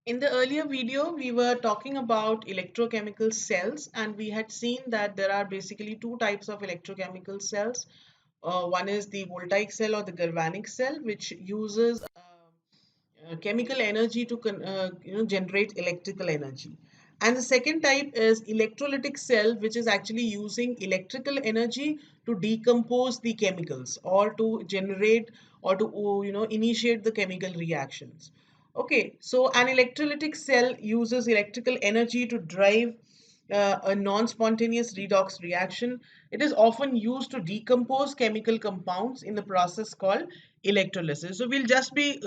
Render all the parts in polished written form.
In the earlier video, we were talking about electrochemical cells, and we had seen that there are basically two types of electrochemical cells. One is the voltaic cell or the galvanic cell, which uses chemical energy to generate electrical energy. And the second type is electrolytic cell, which is actually using electrical energy to decompose the chemicals or to generate or to initiate the chemical reactions. Okay, so an electrolytic cell uses electrical energy to drive a non-spontaneous redox reaction. It is often used to decompose chemical compounds in the process called electrolysis. So we'll just be,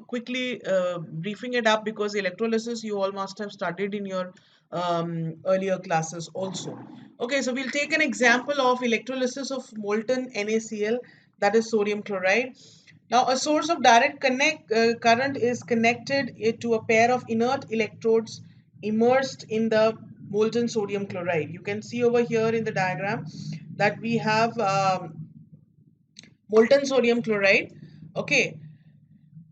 quickly briefing it up because electrolysis you all must have studied in your earlier classes also. Okay, so we'll take an example of electrolysis of molten NaCl, that is sodium chloride. Now, a source of direct current is connected to a pair of inert electrodes immersed in the molten sodium chloride. You can see over here in the diagram that we have molten sodium chloride. Okay,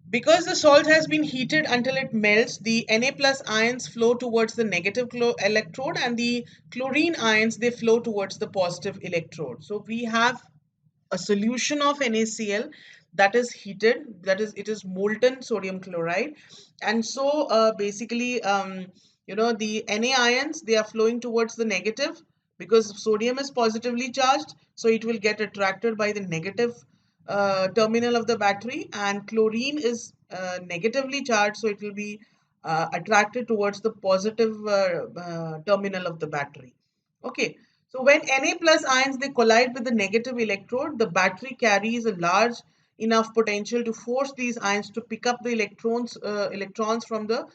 because the salt has been heated until it melts, the Na plus ions flow towards the negative electrode, and the chlorine ions they flow towards the positive electrode. So we have a solution of NaCl that is heated, that is, it is molten sodium chloride. And so basically, the Na ions, they are flowing towards the negative because sodium is positively charged. So it will get attracted by the negative terminal of the battery, and chlorine is negatively charged. So it will be attracted towards the positive terminal of the battery. Okay. So when Na plus ions they collide with the negative electrode, the battery carries a large enough potential to force these ions to pick up the electrons from the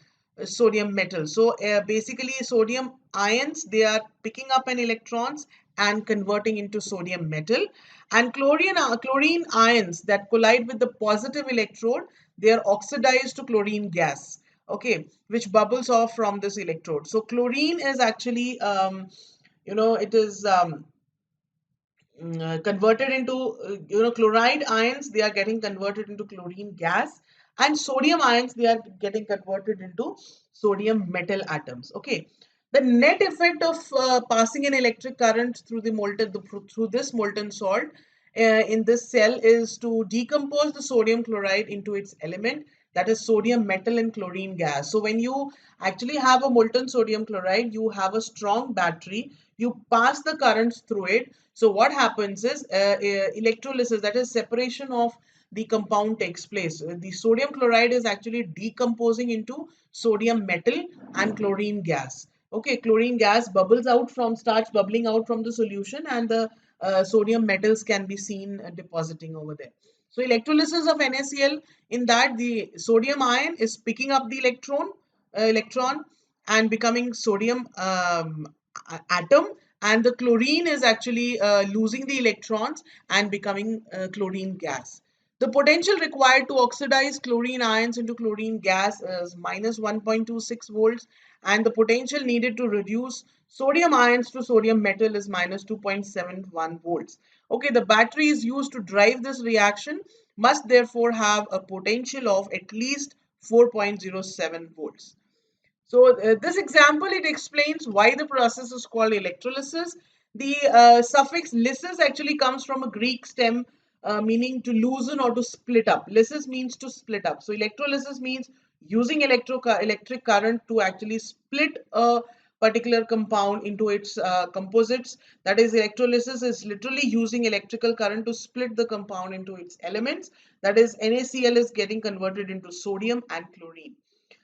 sodium metal. So basically, sodium ions they are picking up an electrons and converting into sodium metal, and chlorine ions that collide with the positive electrode they are oxidized to chlorine gas. Okay, which bubbles off from this electrode. So chlorine is actually it is converted into chloride ions, they are getting converted into chlorine gas, and sodium ions they are getting converted into sodium metal atoms. Okay, the net effect of passing an electric current through through this molten salt in this cell is to decompose the sodium chloride into its element, that is sodium metal and chlorine gas. So when you actually have a molten sodium chloride, you have a strong battery, you pass the currents through it. So what happens is electrolysis, that is separation of the compound takes place. The sodium chloride is actually decomposing into sodium metal and chlorine gas. Okay, chlorine gas starts bubbling out from the solution, and the sodium metals can be seen depositing over there. So electrolysis of NaCl, in that the sodium ion is picking up the electron and becoming sodium atom, and the chlorine is actually losing the electrons and becoming chlorine gas. The potential required to oxidize chlorine ions into chlorine gas is minus 1.26 volts, and the potential needed to reduce sodium ions to sodium metal is minus 2.71 volts. Okay, the battery is used to drive this reaction must therefore have a potential of at least 4.07 volts. So this example, it explains why the process is called electrolysis. The suffix lysis actually comes from a Greek stem meaning to loosen or to split up. Lysis means to split up. So electrolysis means using electric current to actually split a particular compound into its composites. That is, electrolysis is literally using electrical current to split the compound into its elements. That is, NaCl is getting converted into sodium and chlorine.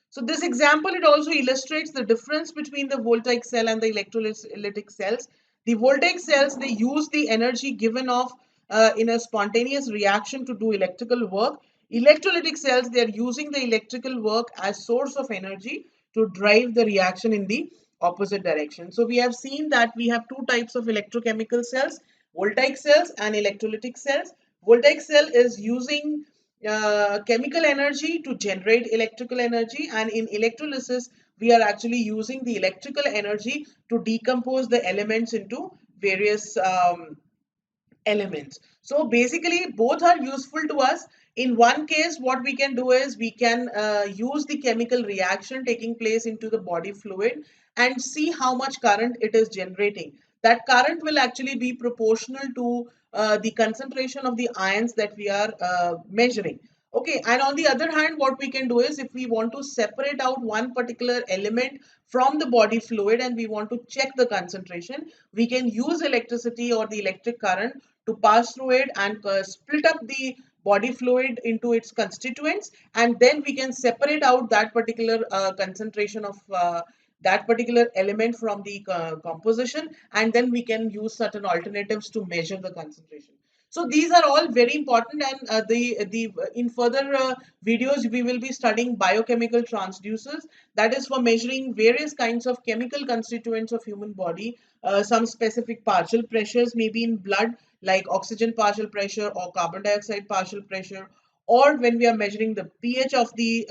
So this example, it also illustrates the difference between the voltaic cell and the electrolytic cells. The voltaic cells, they use the energy given off in a spontaneous reaction to do electrical work. Electrolytic cells, they are using the electrical work as source of energy to drive the reaction in the opposite direction. So we have seen that we have two types of electrochemical cells, voltaic cells and electrolytic cells. Voltaic cell is using chemical energy to generate electrical energy, and in electrolysis we are actually using the electrical energy to decompose the elements into various elements. So basically both are useful to us. In one case, what we can do is we can use the chemical reaction taking place into the body fluid and see how much current it is generating. That current will actually be proportional to the concentration of the ions that we are measuring. Okay, and on the other hand, what we can do is if we want to separate out one particular element from the body fluid and we want to check the concentration, we can use electricity or the electric current to pass through it and split up the body fluid into its constituents, and then we can separate out that particular concentration of that particular element from the composition, and then we can use certain alternatives to measure the concentration. So these are all very important, and the in further videos we will be studying biochemical transducers, that is for measuring various kinds of chemical constituents of human body. Some specific partial pressures may be in blood, like oxygen partial pressure or carbon dioxide partial pressure, or when we are measuring the pH of the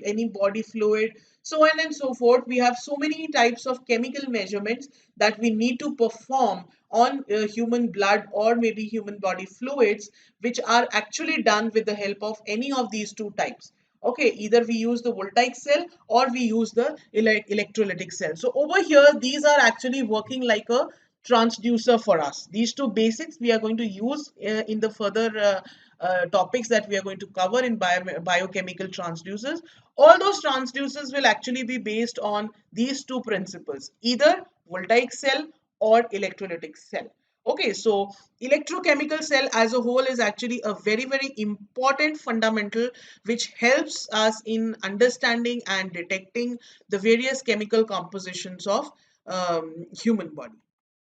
any body fluid, so on and so forth. We have so many types of chemical measurements that we need to perform on human blood or maybe human body fluids, which are actually done with the help of any of these two types. Okay, either we use the voltaic cell or we use the electrolytic cell. So over here, these are actually working like a transducer for us. These two basics we are going to use in the further topics that we are going to cover in biochemical transducers. All those transducers will actually be based on these two principles, either voltaic cell or electrolytic cell. Okay, so electrochemical cell as a whole is actually a very, very important fundamental which helps us in understanding and detecting the various chemical compositions of human body.